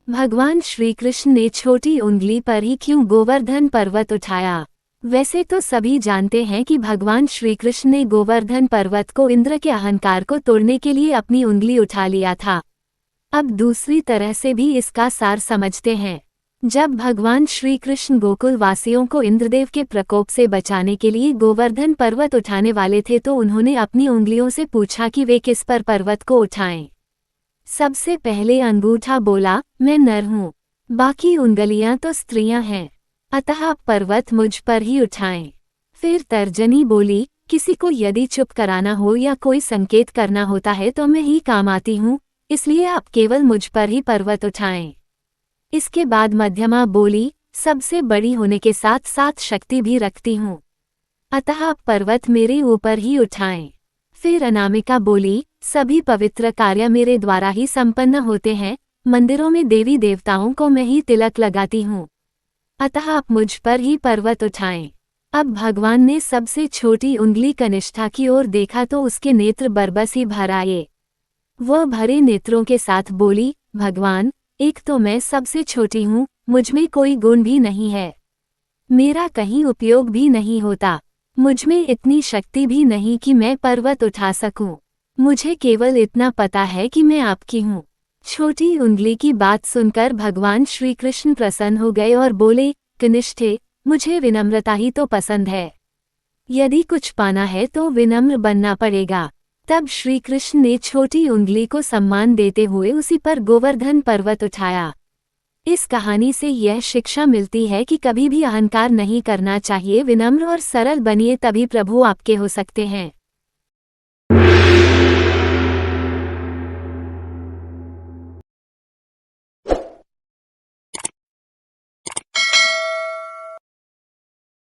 भगवान श्री कृष्ण ने छोटी उंगली पर ही क्यों गोवर्धन पर्वत उठाया? वैसे तो सभी जानते हैं कि भगवान श्री कृष्ण ने गोवर्धन पर्वत को इंद्र के अहंकार को तोड़ने के लिए अपनी उंगली उठा लिया था। अब दूसरी तरह से भी इसका सार समझते हैं। जब भगवान श्री कृष्ण गोकुल वासियों को इंद्रदेव के प्रकोप से बचाने के लिए गोवर्धन पर्वत उठाने वाले थे तो उन्होंने अपनी उंगलियों से पूछा कि वे किस पर पर्वत को उठाएं। सबसे पहले अंगूठा बोला, मैं नर हूँ, बाकी उंगलियां तो स्त्रियां हैं, अतः आप पर्वत मुझ पर ही उठाएं। फिर तर्जनी बोली, किसी को यदि चुप कराना हो या कोई संकेत करना होता है तो मैं ही काम आती हूँ, इसलिए आप केवल मुझ पर ही पर्वत उठाएं। इसके बाद मध्यमा बोली, सबसे बड़ी होने के साथ साथ शक्ति भी रखती हूँ, अतः आप पर्वत मेरे ऊपर ही उठाएं। फिर अनामिका बोली, सभी पवित्र कार्य मेरे द्वारा ही संपन्न होते हैं, मंदिरों में देवी देवताओं को मैं ही तिलक लगाती हूँ, अतः आप मुझ पर ही पर्वत उठाएं। अब भगवान ने सबसे छोटी उंगली कनिष्ठा की ओर देखा तो उसके नेत्र बरबस ही भर आए। वह भरे नेत्रों के साथ बोली, भगवान, एक तो मैं सबसे छोटी हूँ, मुझमें कोई गुण भी नहीं है, मेरा कहीं उपयोग भी नहीं होता, मुझमें इतनी शक्ति भी नहीं कि मैं पर्वत उठा सकूं। मुझे केवल इतना पता है कि मैं आपकी हूँ। छोटी उंगली की बात सुनकर भगवान श्री कृष्ण प्रसन्न हो गए और बोले, कनिष्ठे, मुझे विनम्रता ही तो पसंद है, यदि कुछ पाना है तो विनम्र बनना पड़ेगा। तब श्री कृष्ण ने छोटी उंगली को सम्मान देते हुए उसी पर गोवर्धन पर्वत उठाया। इस कहानी से यह शिक्षा मिलती है कि कभी भी अहंकार नहीं करना चाहिए, विनम्र और सरल बनिए, तभी प्रभु आपके हो सकते हैं।